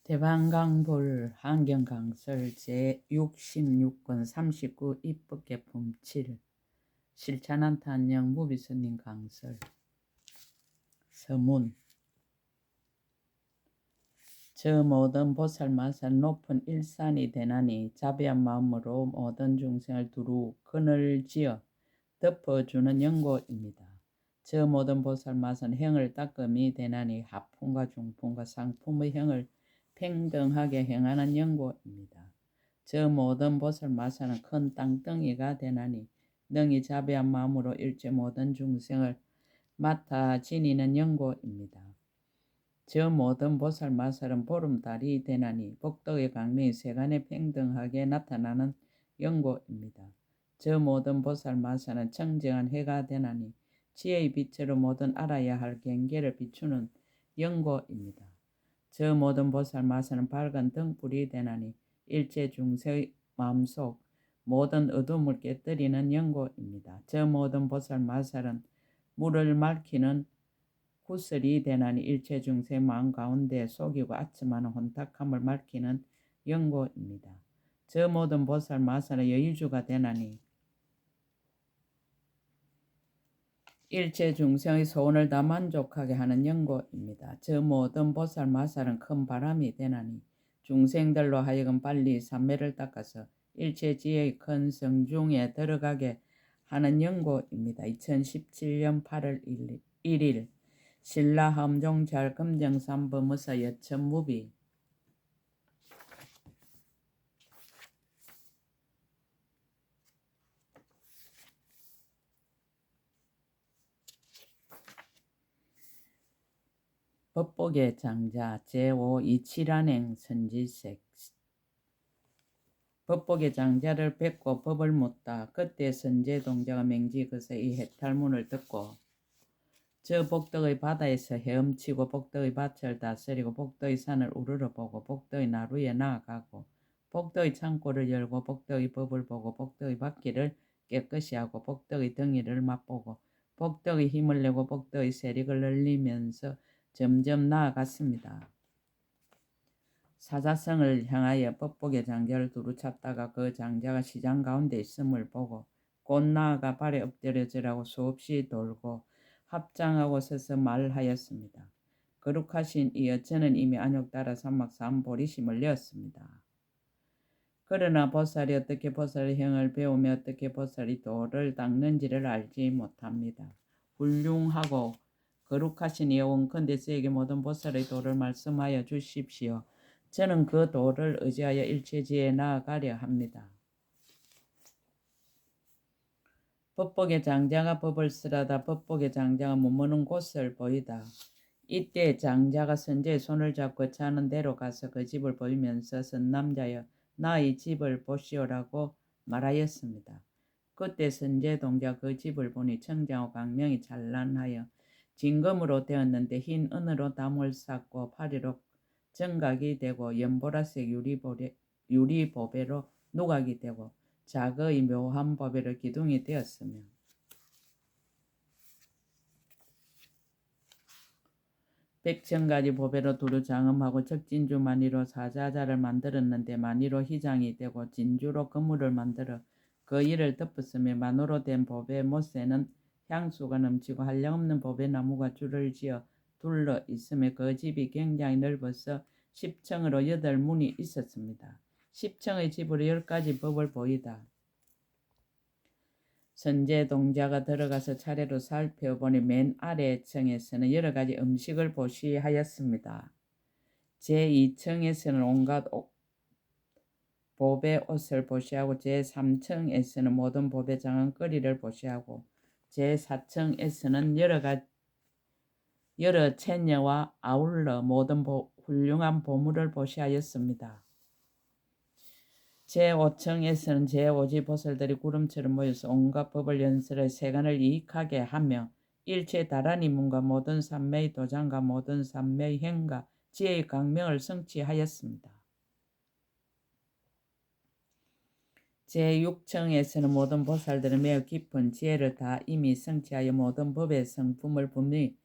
대방강불 환경강설 제66권 39 입법개품 7 실찬한탄영 무비스님 강설 서문 저 모든 보살마살 높은 일산이 되나니 자비한 마음으로 모든 중생을 두루 그늘지어 덮어주는 연고입니다. 저 모든 보살마살은 행을 닦음이 되나니 하품과 중품과 상품의 행을 평등하게 행하는 연고입니다. 저 모든 보살마살은 큰 땅덩이가 되나니 능히 자비한 마음으로 일체 모든 중생을 맡아 지니는 연고입니다. 저 모든 보살마살은 보름달이 되나니 복덕의 강명이 세간에 평등하게 나타나는 연고입니다. 저 모든 보살마살은 청정한 해가 되나니 지혜의 빛으로 모든 알아야 할 경계를 비추는 연고입니다. 저 모든 보살마살은 밝은 등불이 되나니 일체 중생의 마음속 모든 어둠을 깨뜨리는 연고입니다. 저 모든 보살마살은 물을 맑히는 구슬이 되나니 일체 중생 마음 가운데 속이고 아첨하는 혼탁함을 맑히는 연고입니다. 저 모든 보살마살은 여의주가 되나니 일체 중생의 소원을 다 만족하게 하는 연고입니다. 저 모든 보살마살은 큰 바람이 되나니 중생들로 하여금 빨리 삼매를 닦아서 일체 지혜의 큰 성중에 들어가게 하는 연고입니다. 2017년 8월 1일 신라 함종잘 금정삼범의사 여천무비 법복의 장자 제5 이칠안행 선지색 법복의 장자를 뵙고 법을 묻다. 그때 선제동자가 맹지 그새 이 해탈문을 듣고 저 복덕의 바다에서 헤엄치고 복덕의 밭을 다스리고 복덕의 산을 우러러 보고 복덕의 나루에 나아가고 복덕의 창고를 열고 복덕의 법을 보고 복덕의 바퀴를 깨끗이 하고 복덕의 덩이를 맛보고 복덕의 힘을 내고 복덕의 세력을 늘리면서 점점 나아갔습니다. 사자성을 향하여 법복의 장자를 두루 찾다가 그 장자가 시장 가운데 있음을 보고 곧 나아가 발에 엎드려지라고 수없이 돌고 합장하고 서서 말하였습니다. 거룩하신 이여 저는 이미 안욕따라 삼막 삼보리심을 내었습니다. 그러나 보살이 어떻게 보살의 행을 배우며 어떻게 보살이 도를 닦는지를 알지 못합니다. 훌륭하고 거룩하신 이여 원컨대 저에게 모든 보살의 도를 말씀하여 주십시오. 저는 그 도를 의지하여 일체지에 나아가려 합니다. 법복의 장자가 법을 쓰라다 법복의 장자가 머무는 곳을 보이다. 이때 장자가 선제의 손을 잡고 자는 데로 가서 그 집을 보이면서 선남자여 나의 집을 보시오라고 말하였습니다. 그때 선제동자 그 집을 보니 청정하고 강명이 찬란하여 진금으로 되었는데 흰 은으로 담을 쌓고 파리로 정각이 되고 연보라색 유리보배로 누각이 되고 자거의 묘한 보배로 기둥이 되었으며 백천가지 보배로 두루 장엄하고 적진주 마니로 사자자를 만들었는데 마니로 희장이 되고 진주로 그물을 만들어 그 이를 덮었으며 만으로 된 보배 못새는 향수가 넘치고 한량없는 보배 나무가 줄을 지어 둘러 있으며 그 집이 굉장히 넓어서 10층으로 8문이 있었습니다. 10층의 집으로 10가지 법을 보이다. 선제동자가 들어가서 차례로 살펴보니 맨 아래 층에서는 여러 가지 음식을 보시하였습니다. 제2층에서는 온갖 보배 옷을 보시하고 제3층에서는 모든 보배 장은거리를 보시하고 제4층에서는 여러 채녀와 아울러 모든 훌륭한 보물을 보시하였습니다. 제5층에서는 제5지 보살들이 구름처럼 모여서 온갖 법을 연설해 세간을 이익하게 하며 일체 다란이 문과 모든 삼매의 도장과 모든 삼매의 행과 지혜의 강명을 성취하였습니다. 제6층에서는 모든 보살들은 매우 깊은 지혜를 다 이미 성취하여 모든 법의 성품을 분명히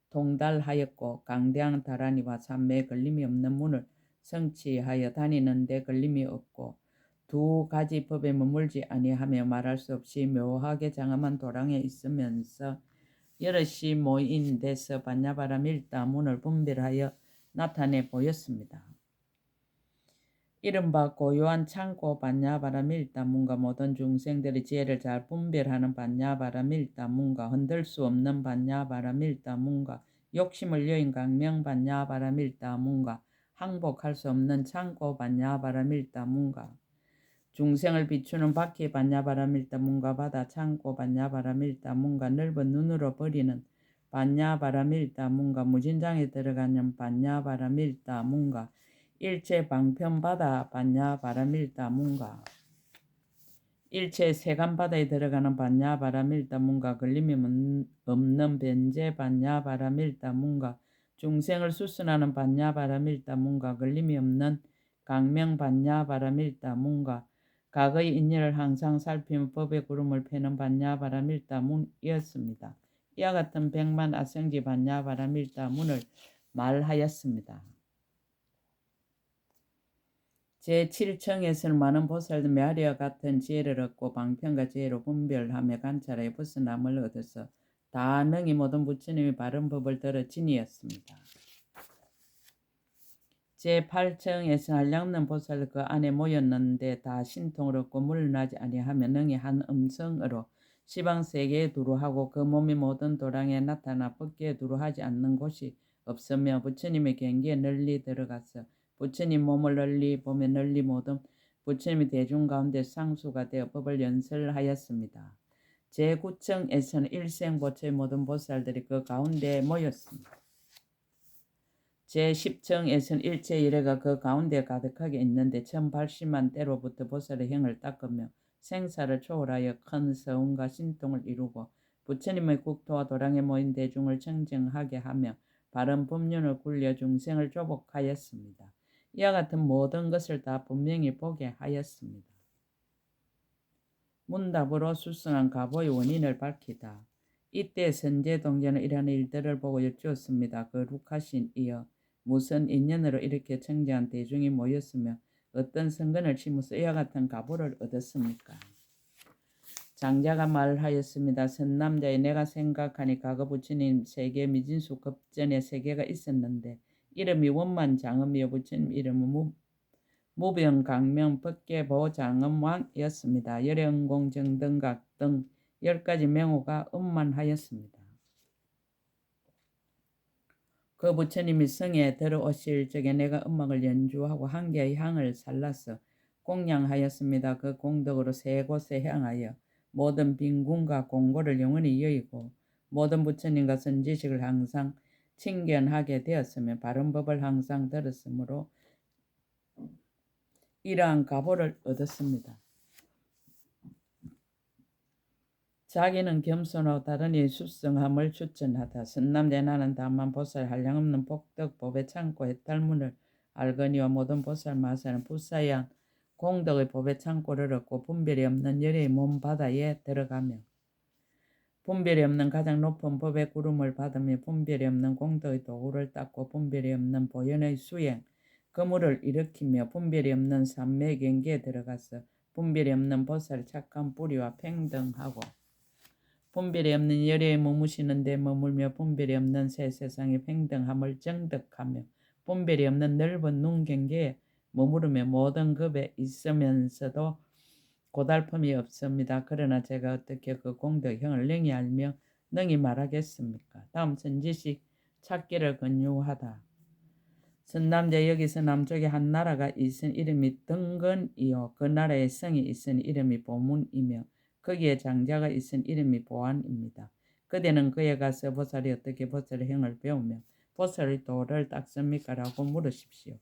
통달하였고 강대한 다란이와 삼매에 걸림이 없는 문을 성취하여 다니는데 걸림이 없고 두 가지 법에 머물지 아니하며 말할 수 없이 묘하게 장엄한 도량에 있으면서 여럿이 모인 데서 반야바라 밀다문을 분별하여 나타내 보였습니다. 이른바 고요한 창고 반야바라 밀다문과 모든 중생들의 지혜를 잘 분별하는 반야바라 밀다문과 흔들 수 없는 반야바라 밀다문과 욕심을 여인 강명 반야바라 밀다문과 항복할 수 없는 창고 반야바라 밀다문과 중생을 비추는 바퀴 반야바라 밀다문과 바다 창고 반야바라 밀다문과 넓은 눈으로 버리는 반야바라 밀다문과 무진장에 들어가는 반야바라 밀다문과 일체 방편바다 반야바라 밀다문과 일체 세간바다에 들어가는 반야바라 밀다문과 걸림이 없는 변제 반야바라 밀다문과 중생을 수순하는 반야바라 밀다문과 걸림이 없는 강명 반야바라 밀다문과 과거의 인연을 항상 살피며 법의 구름을 패는 반야바라 밀다문이었습니다. 이와 같은 백만 아성지 반야바라 밀다문을 말하였습니다. 제7청에서는 많은 보살들 메아리와 같은 지혜를 얻고 방편과 지혜로 분별하며 관찰하여 벗어남을 얻어서 다 능히 모든 부처님의 바른 법을 들어 지니었습니다. 제8청에서 한량없는 보살들 그 안에 모였는데 다 신통을 얻고 물러나지 아니하며 능히 한 음성으로 시방세계에 두루하고 그 몸이 모든 도량에 나타나 법계에 두루하지 않는 곳이 없으며 부처님의 경계에 널리 들어가서 부처님 몸을 널리 보며 널리 모든 부처님의 대중 가운데 상수가 되어 법을 연설하였습니다. 제9청에서는 일생보처의 모든 보살들이 그 가운데에 모였습니다. 제10청에서는 일체 일회가 그 가운데 가득하게 있는데 1080만 때로부터 보살의 형을 닦으며 생사를 초월하여 큰 서운과 신통을 이루고 부처님의 국토와 도량에 모인 대중을 청정하게 하며 바른 법륜을 굴려 중생을 조복하였습니다. 이와 같은 모든 것을 다 분명히 보게 하였습니다. 문답으로 수승한 가보의 원인을 밝히다. 이때 선제동자는 이러한 일들을 보고 여쭈었습니다. 거룩하신 이여, 무슨 인연으로 이렇게 청정한 대중이 모였으며 어떤 선근을 치면서 이와 같은 가보를 얻었습니까? 장자가 말하였습니다. 선남자의 내가 생각하니 과거 부처님 세계 미진수 급전에 세계가 있었는데 이름이 원만장엄이요 부처님 이름은 무병강명 법계보장엄왕이었습니다. 열영공정등각 등 10가지 명호가 음만하였습니다. 그 부처님이 성에 들어오실 적에 내가 음악을 연주하고 한 개의 향을 살라서 공양하였습니다. 그 공덕으로 세 곳에 향하여 모든 빈궁과 공고를 영원히 여의고 모든 부처님과 선지식을 항상 친견하게 되었으며 바른 법을 항상 들었으므로 이러한 가보를 얻었습니다. 자기는 겸손하고 다른이 수성함을 추천하다. 선남자 나는 다만 보살 한량없는 복덕 법의 창고 해탈문을 알거니와 모든 보살 마사는 부사양 공덕의 법의 창고를 얻고 분별이 없는 열의 몸 바다에 들어가며 분별이 없는 가장 높은 법의 구름을 받으며 분별이 없는 공덕의 도구를 닦고 분별이 없는 보현의 수행 거물을 일으키며 분별이 없는 삼매 경계에 들어가서 분별이 없는 보살 착한 뿌리와 평등하고 분별이 없는 열애에 머무시는 데 머물며 분별이 없는 새 세상의 평등함을 정득하며 분별이 없는 넓은 눈 경계에 머무르며 모든 급에 있으면서도 고달픔이 없습니다. 그러나 제가 어떻게 그 공덕형을 능히 알며 능히 말하겠습니까? 다음 선지식 찾기를 권유하다. 선남자 여기서 남쪽에 한 나라가 있은 이름이 등근이요 그 나라에 성이 있은 이름이 보문이며 거기에 장자가 있은 이름이 보안입니다. 그대는 그에 가서 보살이 어떻게 보살의 형을 배우며 보살의 도를 닦습니까? 라고 물으십시오.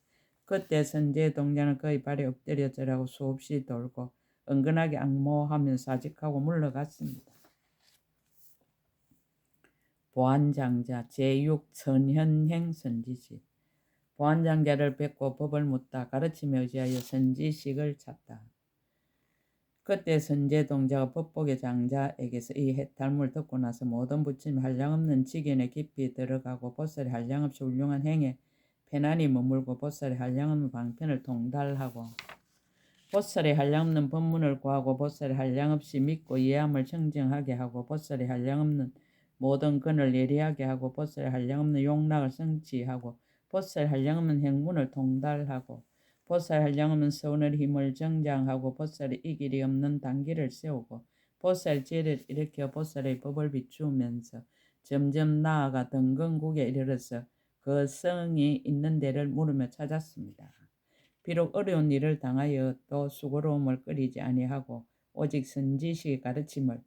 그때 선제동자는 그의 발에 엎드려 절하고 수없이 돌고 은근하게 악모하면서 사직하고 물러갔습니다. 보안장자 제6선현행 선지식 보안장자를 뵙고 법을 묻다 가르치며 의지하여 선지식을 찾다. 그때 선제동자가 법복의 장자에게서 이 해탈문을 듣고 나서 모든 부처님 한량없는 지견에 깊이 들어가고 보살의 한량없이 훌륭한 행에 편안히 머물고 보살의 한량없는 방편을 통달하고 보살의 한량없는 법문을 구하고 보살의 한량없이 믿고 이해함을 청정하게 하고 보살의 한량없는 모든 근을 예리하게 하고 보살의 한량없는 용락을 성취하고 보살의 한량없는 행문을 통달하고 보살의 한량없는 서운의 힘을 정장하고 보살의 이길이 없는 단기를 세우고 보살 지혜를 일으켜 보살의 법을 비추면서 점점 나아가 등근국에 이르러서 그 성이 있는 데를 물으며 찾았습니다. 비록 어려운 일을 당하여 또 수고로움을 끊이지 아니하고 오직 선지식의 가르침을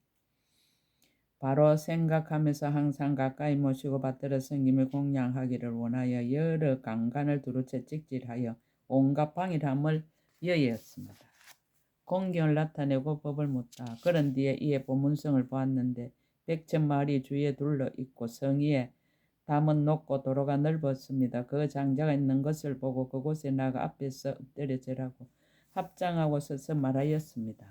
바로 생각하면서 항상 가까이 모시고 받들어 성김을 공양하기를 원하여 여러 강간을 두루째 찍질하여 온갖 방일함을 여였습니다. 공경을 나타내고 법을 묻다. 그런 뒤에 이에 보문성을 보았는데 백천마을이 주위에 둘러 있고 성 위에 담은 높고 도로가 넓었습니다. 그 장자가 있는 것을 보고 그곳에 나가 앞에서 엎드려 절하고 합장하고 서서 말하였습니다.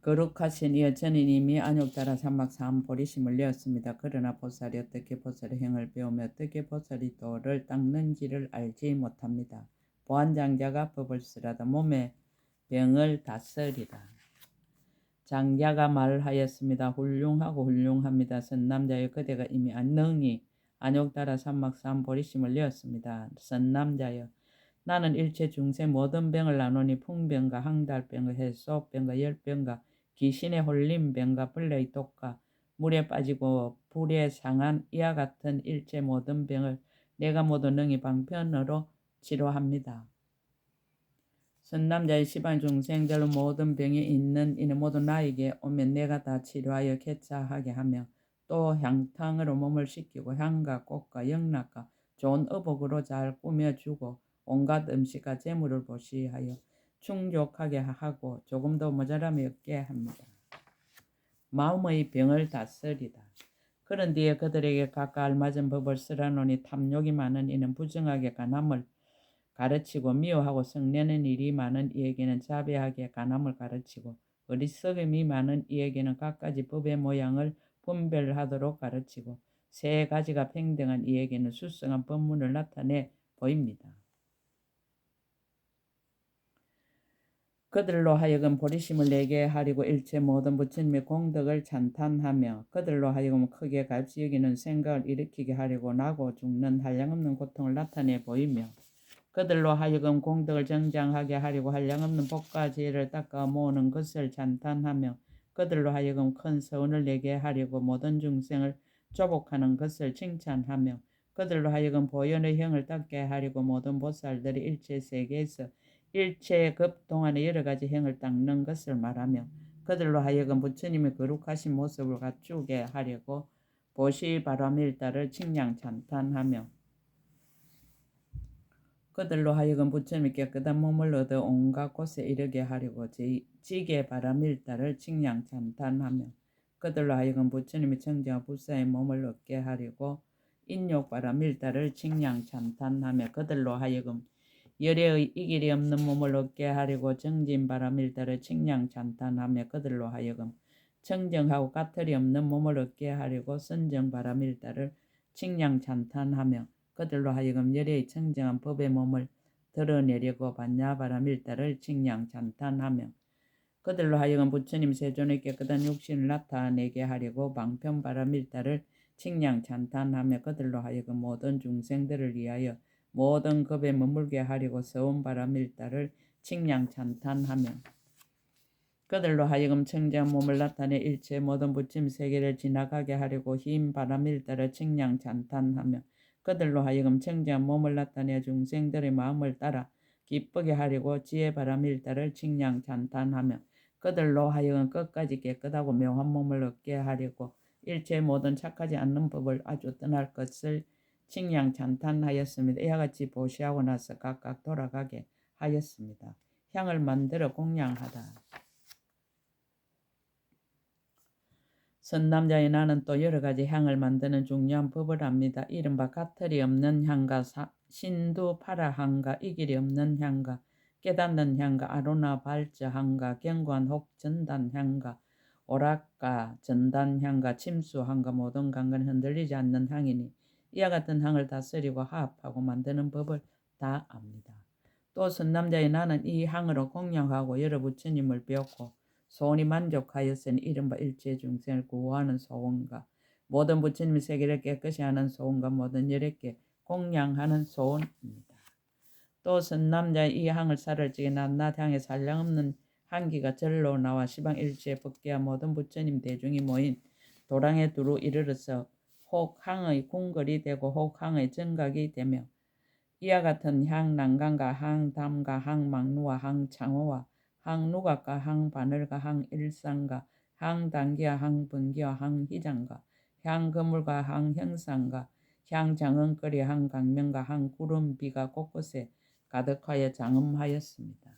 거룩하신 이여 저는 이미 안욕자라 사막 사암보리심을 내었습니다. 그러나 보살이 어떻게 보살의 행을 배우며 어떻게 보살이 도를 닦는지를 알지 못합니다. 보안장자가 법을 쓰라다 몸에 병을 다스리다. 장자가 말하였습니다. 훌륭하고 훌륭합니다. 선남자여 그대가 이미 능히 안욕따라 삼막 사암보리심을 내었습니다. 선남자여 나는 일체 중생 모든 병을 나누니 풍병과 항달병과 해소병과 열병과 귀신의 홀림병과 벌레의 독과 물에 빠지고 불에 상한 이와 같은 일체 모든 병을 내가 모두 능히 방편으로 치료합니다. 선남자의 시반 중생들 모든 병이 있는 이는 모두 나에게 오면 내가 다 치료하여 쾌차하게 하며 또 향탕으로 몸을 씻기고 향과 꽃과 영락과 좋은 의복으로 잘 꾸며주고 온갖 음식과 재물을 보시하여 충족하게 하고 조금도 모자람이 없게 합니다. 마음의 병을 다스리다. 그런 뒤에 그들에게 각각 알맞은 법을 쓰라노니 탐욕이 많은 이는 부정하게 간함을 가르치고 미워하고 성내는 일이 많은 이에게는 자비하게 간함을 가르치고 어리석음이 많은 이에게는 각가지 법의 모양을 분별하도록 가르치고 세 가지가 평등한 이에게는 수성한 법문을 나타내 보입니다. 그들로 하여금 보리심을 내게 하리고 일체 모든 부처님의 공덕을 찬탄하며 그들로 하여금 크게 값이 여기는 생각을 일으키게 하려고 나고 죽는 한량없는 고통을 나타내 보이며 그들로 하여금 공덕을 정장하게 하려고 한량없는 복과 지혜를 닦아 모으는 것을 찬탄하며 그들로 하여금 큰 서운을 내게 하려고 모든 중생을 조복하는 것을 칭찬하며 그들로 하여금 보현의 형을 닦게 하려고 모든 보살들이 일체 세계에서 일체 급 동안의 여러 가지 행을 닦는 것을 말하며 그들로 하여금 부처님의 거룩하신 모습을 갖추게 하려고 보시바라밀다를 칭량 찬탄하며 그들로 하여금 부처님의 깨끗한 몸을 얻어 온갖 곳에 이르게 하려고 지게 바라밀다를 칭량 찬탄하며 그들로 하여금 부처님의 청정한 불사의 몸을 얻게 하려고 인욕 바라밀다를 칭량 찬탄하며 그들로 하여금 열애의 이길이 없는 몸을 얻게 하려고 정진 바라밀다를 칭량 찬탄하며 그들로 하여금 청정하고 까탈이 없는 몸을 얻게 하려고 선정 바라밀다를 칭량 찬탄하며 그들로 하여금 열애의 청정한 법의 몸을 드러내려고 반야바라밀다를 칭량 찬탄하며 그들로 하여금 부처님 세존의 깨끗한 육신을 나타내게 하려고 방편바라밀다를 칭량 찬탄하며 그들로 하여금 모든 중생들을 위하여 모든 급에 머물게 하려고 서운바라밀다를 칭량 찬탄하며 그들로 하여금 청정한 몸을 나타내 일체 모든 부처님 세계를 지나가게 하려고 힘바라밀다를 칭량 찬탄하며 그들로 하여금 청정한 몸을 나타내 중생들의 마음을 따라 기쁘게 하려고 지혜바라밀다를 칭량 찬탄하며 그들로 하여금 끝까지 깨끗하고 명한 몸을 얻게 하려고 일체 모든 착하지 않는 법을 아주 떠날 것을 칭량 찬탄하였습니다. 이와 같이 보시하고 나서 각각 돌아가게 하였습니다. 향을 만들어 공양하다. 선남자의 나는 또 여러 가지 향을 만드는 중요한 법을 압니다. 이른바 가틀이 없는 향과 신두 파라향과 이길이 없는 향과 깨닫는 향과 아로나 발저 향과 견고한 혹 전단 향과 오락가 전단향과 침수향과 모든 감각은 흔들리지 않는 향이니 이와 같은 향을 다스리고 화합하고 만드는 법을 다 압니다. 또 선남자의 나는 이 향으로 공양하고 여러 부처님을 배웠고 소원이 만족하였으니 이른바 일체 중생을 구호하는 소원과 모든 부처님의 세계를 깨끗이 하는 소원과 모든 열애께 공양하는 소원입니다. 또 선남자의 이 향을 살을 찌게 낱낱 향에 산량없는 향기가 절로 나와 시방 일체의 법계와 모든 부처님 대중이 모인 도랑에 두루 이르러서 혹 향의 궁궐이 되고 혹 향의 정각이 되며 이와 같은 향 난간과 향 담과 향 망루와 향 창호와 향 누각과 향 바늘과 향 일상과 향 단기와 향 번기와 향 희장과 향 거물과 향 형상과 향 장흥거리 향 강명과 향 구름 비가 곳곳에 가득하여 장엄하였습니다.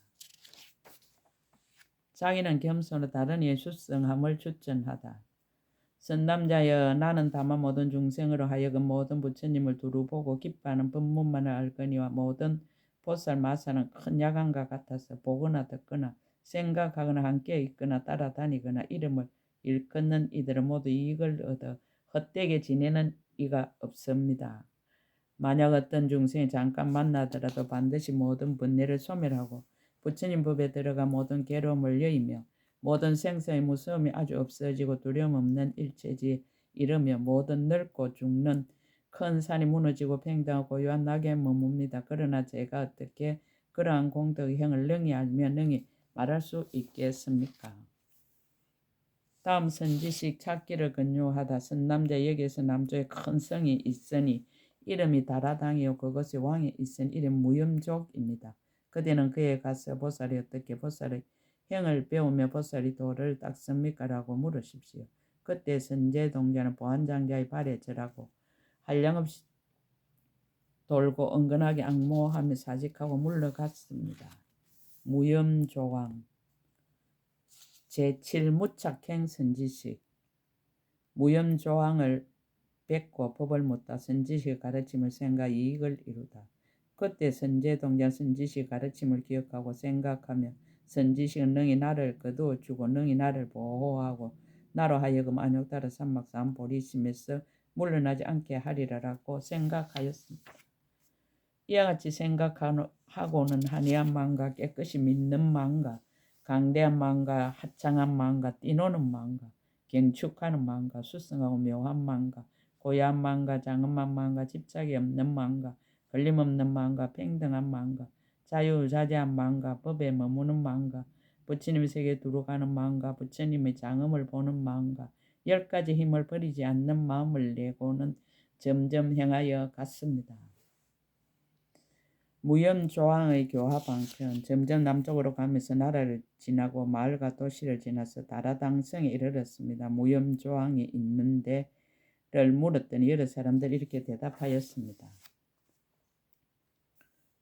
자기는 겸손으로 다른 이의 수성함을 추천하다. 선남자여 나는 다만 모든 중생으로 하여금 모든 부처님을 두루 보고 기뻐하는 법문만을 알거니와 모든 보살 마사는 큰 야간과 같아서 보거나 듣거나 생각하거나 함께 있거나 따라다니거나 이름을 일컫는 이들은 모두 이익을 얻어 헛되게 지내는 이가 없습니다. 만약 어떤 중생이 잠깐 만나더라도 반드시 모든 번뇌를 소멸하고 부처님 법에 들어가 모든 괴로움을 여의며 모든 생사의 무서움이 아주 없어지고 두려움 없는 일체지에 이르며 모든 늙고 죽는 큰 산이 무너지고 팽당하고 고요한 낙에 머뭅니다. 그러나 제가 어떻게 그러한 공덕의 형을 능히 알며 능히 말할 수 있겠습니까? 다음 선지식 찾기를 권유하다. 선남자 여기에서 남조에 큰 성이 있으니 이름이 다라당이요 그것이 왕에 있으니 이름 무염족입니다. 그대는 그에 가서 보살이 어떻게 보살의 형을 배우며 보살이 도를 닦습니까? 라고 물으십시오. 그때 선제동자는 보안장자의 발에 절하고 한량없이 돌고 은근하게 악모하며 사직하고 물러갔습니다. 무염조왕 제7무착행 선지식 무염조왕을 뵙고 법을 묻다. 선지식의 가르침을 생각 이익을 이루다. 그때 선제동자 선지식의 가르침을 기억하고 생각하며 선지식은 능히 나를 거두어주고 능히 나를 보호하고 나로 하여금 안욕따라 삼막삼 보리심에서 물러나지 않게 하리라라고 생각하였습니다. 이와 같이 생각하고는 한이한 마음과 깨끗이 믿는 마음과 강대한 마음과 하창한 마음과 뛰노는 마음과 경축하는 마음과 수성하고 묘한 마음과 고야한 마음과 장엄한 마음과 집착이 없는 마음과 걸림없는 마음과 평등한 마음과 자유자재한 마음과 법에 머무는 마음과 부처님의 세계에 두루가는 마음과 부처님의 장엄을 보는 마음과 10가지 힘을 버리지 않는 마음을 내고는 점점 행하여 갔습니다. 무염조왕의 교화 방편 점점 남쪽으로 가면서 나라를 지나고 마을과 도시를 지나서 다라당성에 이르렀습니다. 무염조왕이 있는데를 물었더니 여러 사람들이 이렇게 대답하였습니다.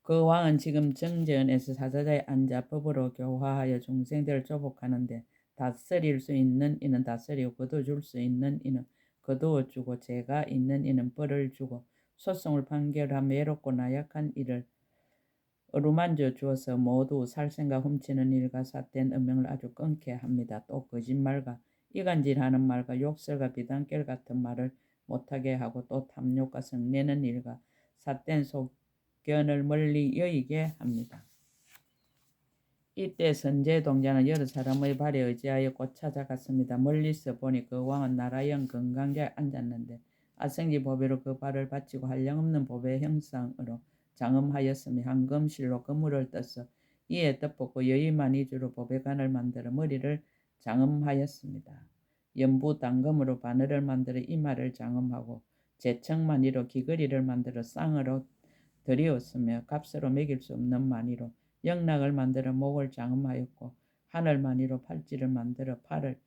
그 왕은 지금 정전에서 사자자에 앉아 법으로 교화하여 중생들을 조복하는데 다스릴 수 있는 이는 다스리고 거두어줄 수 있는 이는 거두어주고 죄가 있는 이는 벌을 주고 소송을 판결하며 외롭고 나약한 이를 어루만져 주어서 모두 살생과 훔치는 일과 삿된 음행을 아주 끊게 합니다. 또 거짓말과 이간질하는 말과 욕설과 비단결 같은 말을 못하게 하고 또 탐욕과 성내는 일과 삿된 속견을 멀리 여의게 합니다. 이때 선제동자는 여러 사람의 발에 의지하여 곧 찾아갔습니다. 멀리서 보니 그 왕은 나라형 건강자에 앉았는데 아생지 보배로 그 발을 받치고 한량없는 보배 형상으로 장엄하였으며 황금실로 그물을 떠서 이에 덮었고 여의만 위주로 보배관을 만들어 머리를 장엄하였습니다. 연부 단검으로 바늘을 만들어 이마를 장엄하고 제청만이로 귀걸이를 만들어 쌍으로 들이었으며 값으로 매길 수 없는 만이로 영락을 만들어 목을 장엄하였고 하늘만이로 팔찌를 만들어 팔을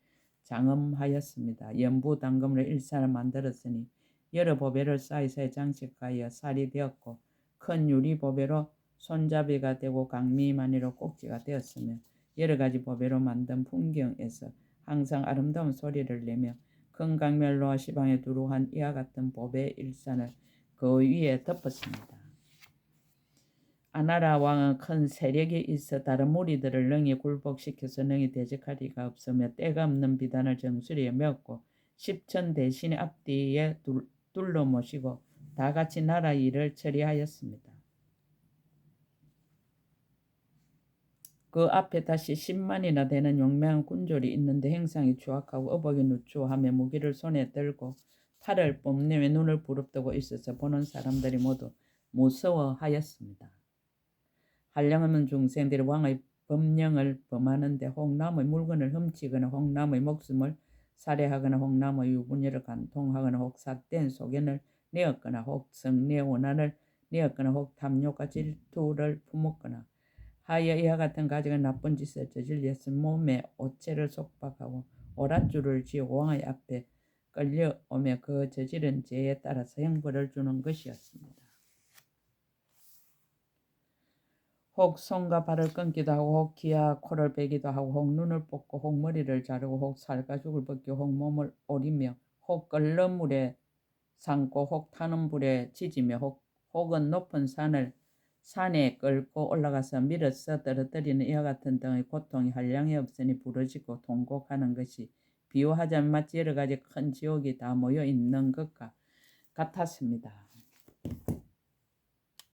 장엄하였습니다. 연부 단검으로 일산을 만들었으니 여러 보배를 사이사이 장식하여 살이 되었고 큰 유리 보배로 손잡이가 되고 강미만이로 꼭지가 되었으며 여러 가지 보배로 만든 풍경에서 항상 아름다운 소리를 내며 큰 강멸로와 시방에 두루한 이와 같은 보배 일산을 그 위에 덮었습니다. 아나라 왕은 큰 세력이 있어 다른 무리들을 능히 굴복시켜서 능히 대적할 리가 없으며 때가 없는 비단을 정수리에 메었고 10천 대신의 앞뒤에 둘러 모시고 다같이 나라 일을 처리하였습니다. 그 앞에 다시 10만이나 되는 용맹한 군졸이 있는데 행상이 추악하고 어복이 누추하며 무기를 손에 들고 팔을 뽐내며 눈을 부릅뜨고 있어서 보는 사람들이 모두 무서워하였습니다. 한량없는 중생들이 왕의 법령을 범하는데 혹 남의 물건을 훔치거나 혹 남의 목숨을 살해하거나 혹 남의 유부녀를 간통하거나 혹 삿된 소견을 내었거나 혹 성리의 원한을 내었거나 혹 탐욕과 질투를 품었거나 하여 이와 같은 가지가 나쁜 짓을 저질렸으 몸에 오체를 속박하고 오랏줄을 쥐고 왕의 앞에 끌려오며 그 저지른 죄에 따라서 형벌을 주는 것이었습니다. 혹 손과 발을 끊기도 하고 혹 귀와 코를 베기도 하고 혹 눈을 뽑고 혹 머리를 자르고 혹 살가죽을 벗기고 혹 몸을 오리며 혹 끓는 물에 삶고 혹 타는 불에 지지며 혹은 높은 산에 끌고 올라가서 밀어서 떨어뜨리는 이와 같은 등의 고통이 한량이 없으니 부러지고 통곡하는 것이 비유하자면 마치 여러 가지 큰 지옥이 다 모여 있는 것과 같았습니다.